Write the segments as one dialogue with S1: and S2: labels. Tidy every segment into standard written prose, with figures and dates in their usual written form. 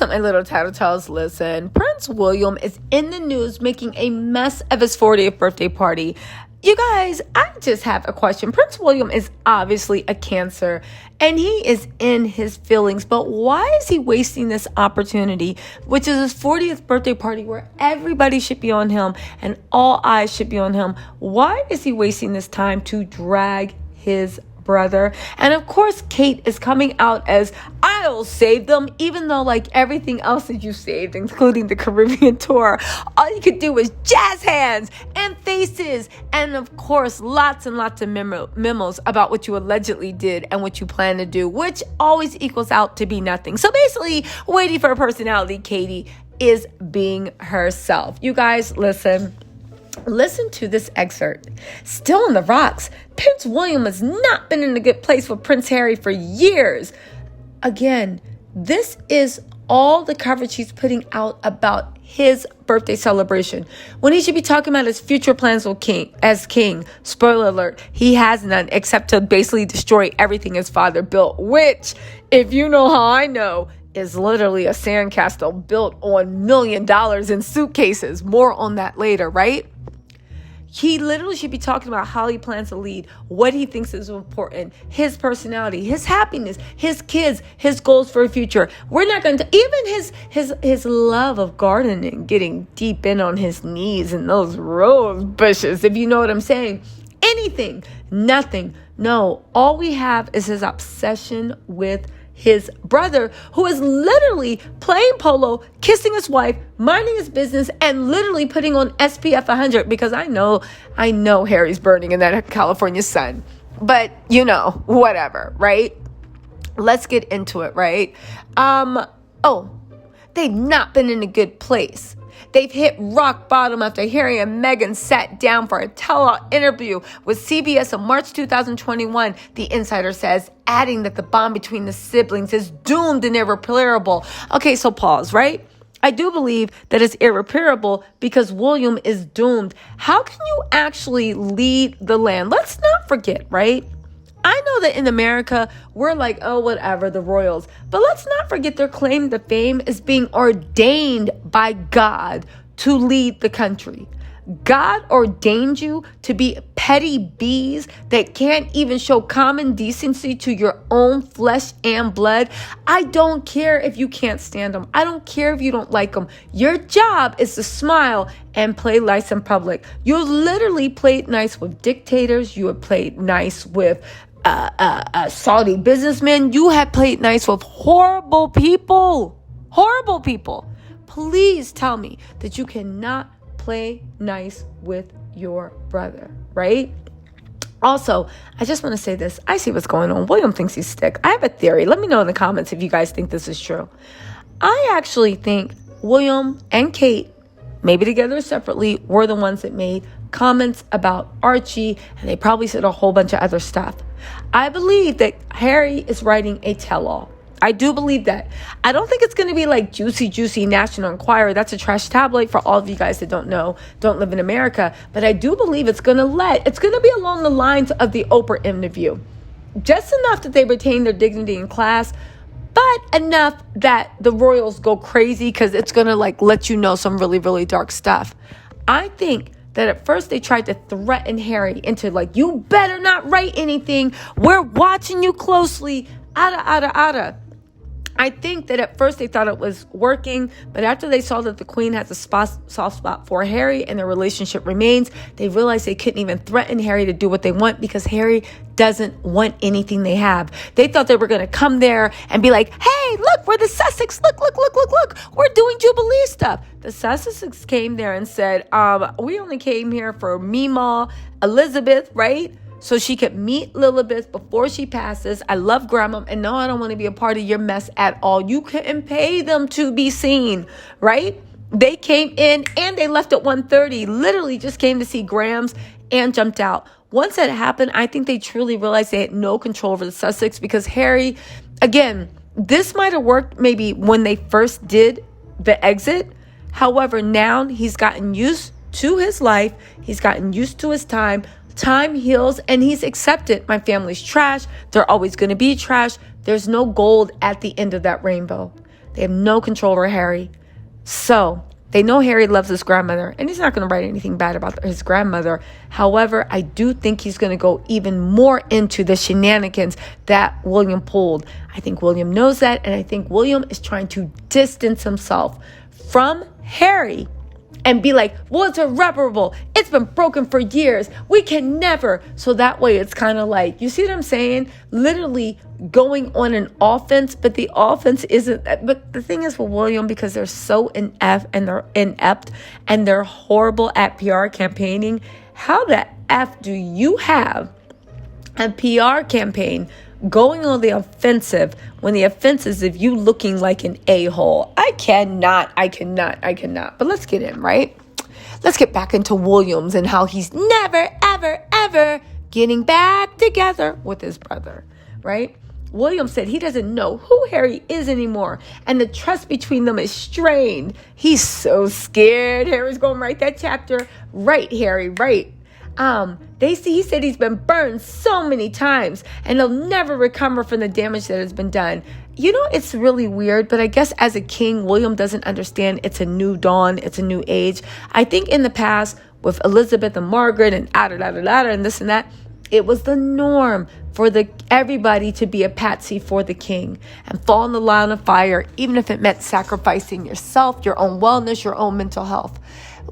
S1: up, my little Tattle Tells? Listen, Prince William is in the news making a mess of his 40th birthday party. You guys, I just have a question. Prince William is obviously a Cancer, and he is in his feelings, but why is he wasting this opportunity, which is his 40th birthday party where everybody should be on him and all eyes should be on him? Why is he wasting this time to drag his brother? And of course, Kate is coming out as, I'll save them, even though like everything else that you saved, including the Caribbean tour, all you could do was jazz hands and faces, and of course lots and lots of memos about what you allegedly did and what you plan to do, which always equals out to be nothing. So basically, waiting for a personality, Katie is being herself. You guys, listen to this excerpt. Still on the rocks. Prince William has not been in a good place with Prince Harry for years. Again, this is all the coverage he's putting out about his birthday celebration, when he should be talking about his future plans as king. Spoiler alert, he has none except to basically destroy everything his father built, which, if you know how I know, is literally a sandcastle built on $1 million in suitcases. More on that later, right? He literally should be talking about how he plans to lead, what he thinks is important, his personality, his happiness, his kids, his goals for the future. We're not going to, even his love of gardening, getting deep in on his knees in those rose bushes, if you know what I'm saying. Anything, nothing. No, all we have is his obsession with his brother, who is literally playing polo, kissing his wife, minding his business, and literally putting on SPF 100, because I know Harry's burning in that California sun. But, whatever, right? Let's get into it, right? They've not been in a good place. They've hit rock bottom after Harry and Meghan sat down for a tell-all interview with CBS in March 2021, the insider says, adding that the bond between the siblings is doomed and irreparable. Okay, so pause, right? I do believe that it's irreparable because William is doomed. How can you actually lead the land? Let's not forget, right? I know that in America, we're like, oh, whatever, the royals. But let's not forget their claim to fame is being ordained by God to lead the country. God ordained you to be petty bees that can't even show common decency to your own flesh and blood. I don't care if you can't stand them. I don't care if you don't like them. Your job is to smile and play nice in public. You literally played nice with dictators. You have played nice with Saudi businessmen. You have played nice with horrible people. Horrible people. Please tell me that you cannot play nice with your brother, right? Also, I just want to say this. I see what's going on. William thinks he's sick. I have a theory. Let me know in the comments if you guys think this is true. I actually think William and Kate, maybe together or separately, were the ones that made comments about Archie, and they probably said a whole bunch of other stuff. I believe that Harry is writing a tell-all. I do believe that. I don't think it's going to be like Juicy National Enquirer. That's a trash tabloid for all of you guys that don't know, don't live in America. But I do believe it's going to be along the lines of the Oprah interview. Just enough that they retain their dignity in class, but enough that the royals go crazy because it's going to let you know some really, really dark stuff. I think that at first they tried to threaten Harry into you better not write anything. We're watching you closely. Ada. I think that at first they thought it was working, but after they saw that the Queen has a soft spot for Harry and their relationship remains, they realized they couldn't even threaten Harry to do what they want because Harry doesn't want anything they have. They thought they were going to come there and be like, hey, look, we're the Sussex. Look. We're doing Jubilee stuff. The Sussex came there and said, we only came here for Meemaw, Elizabeth, right? So she could meet Lilibet before she passes. I love Grandma, and no, I don't want to be a part of your mess at all. You couldn't pay them to be seen, right? They came in and they left at 1:30. Literally just came to see Grams and jumped out. Once that happened, I think they truly realized they had no control over the Sussex because Harry, again, this might have worked maybe when they first did the exit. However, now he's gotten used to his life. He's gotten used to his time. Time heals, and he's accepted my family's trash. They're always going to be trash. There's no gold at the end of that rainbow. They have no control over Harry. So they know Harry loves his grandmother, and he's not going to write anything bad about his grandmother. However, I do think he's going to go even more into the shenanigans that William pulled. I think William knows that, and I think William is trying to distance himself from Harry and be like, well, it's irreparable. It's been broken for years. We can never. So that way it's kind of like, you see what I'm saying? Literally going on an offense, but the offense isn't. But the thing is with William, because they're so inept and they're horrible at PR campaigning, how the F do you have a PR campaign going on the offensive when the offense is if you looking like an a-hole? I cannot. But let's get in, right? Let's get back into Williams and how he's never, ever, ever getting back together with his brother, right? William said he doesn't know who Harry is anymore, and the trust between them is strained. He's so scared. Harry's going to write that chapter. Right, Harry, right. He said he's been burned so many times and he'll never recover from the damage that has been done. You know, it's really weird, but I guess as a king, William doesn't understand it's a new dawn, it's a new age. I think in the past with Elizabeth and Margaret and and this and that, it was the norm for everybody to be a patsy for the king and fall in the line of fire, even if it meant sacrificing yourself, your own wellness, your own mental health.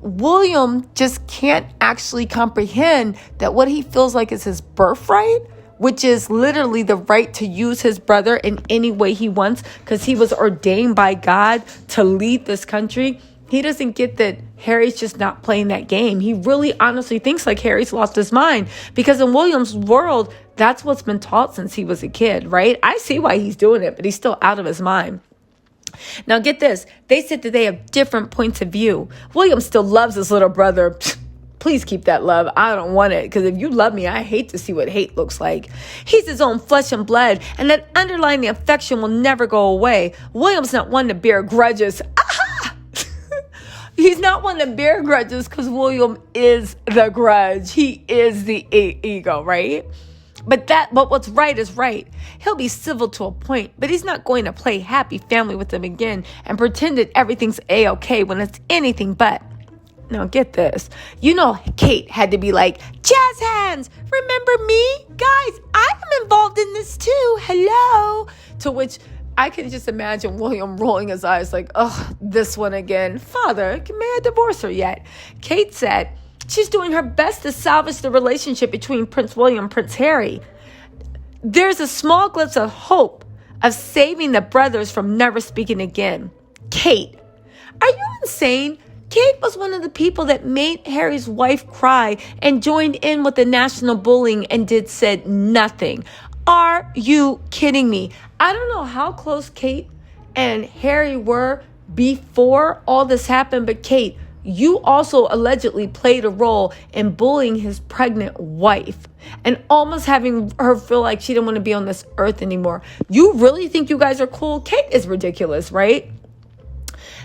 S1: William just can't actually comprehend that what he feels like is his birthright, which is literally the right to use his brother in any way he wants because he was ordained by God to lead this country. He doesn't get that Harry's just not playing that game. He really honestly thinks like Harry's lost his mind because in William's world, that's what's been taught since he was a kid, right? I see why he's doing it, but he's still out of his mind. Now get this. They said that they have different points of view. William still loves his little brother. Please keep that love. I don't want it because if you love me, I hate to see what hate looks like. He's his own flesh and blood, and that underlying affection will never go away. William's not one to bear grudges. Aha! He's not one to bear grudges because William is the grudge. He is the ego, right? But what's right is right. He'll be civil to a point, but he's not going to play happy family with them again and pretend that everything's A-okay when it's anything but. Now get this. You know Kate had to be like, jazz hands, remember me? Guys, I am involved in this too. Hello. To which I can just imagine William rolling his eyes like, oh, this one again. Father, may I divorce her yet? Kate said, she's doing her best to salvage the relationship between Prince William and Prince Harry. There's a small glimpse of hope of saving the brothers from never speaking again. Kate, are you insane? Kate was one of the people that made Harry's wife cry and joined in with the national bullying and said nothing. Are you kidding me? I don't know how close Kate and Harry were before all this happened, but Kate, you also allegedly played a role in bullying his pregnant wife and almost having her feel like she didn't want to be on this earth anymore. You really think you guys are cool? Kate is ridiculous, right?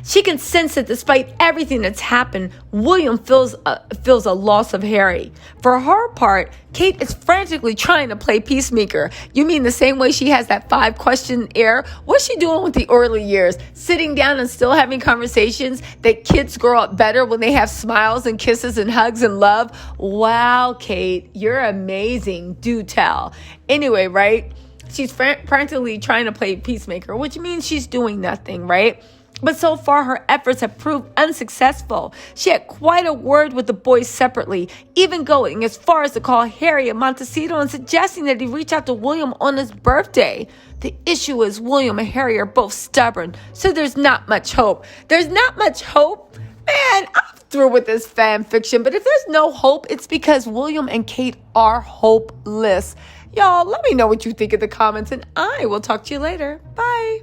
S1: She can sense that despite everything that's happened, William feels a loss of Harry. For her part, Kate is frantically trying to play peacemaker. You mean the same way she has that 5-question air? What's she doing with the early years? Sitting down and still having conversations that kids grow up better when they have smiles and kisses and hugs and love? Wow, Kate, you're amazing. Do tell. Anyway, right? She's frantically trying to play peacemaker, which means she's doing nothing, right? But so far, her efforts have proved unsuccessful. She had quite a word with the boys separately, even going as far as to call Harry a Montecito and suggesting that he reach out to William on his birthday. The issue is William and Harry are both stubborn, so there's not much hope. There's not much hope? Man, I'm through with this fan fiction, but if there's no hope, it's because William and Kate are hopeless. Y'all, let me know what you think in the comments, and I will talk to you later. Bye.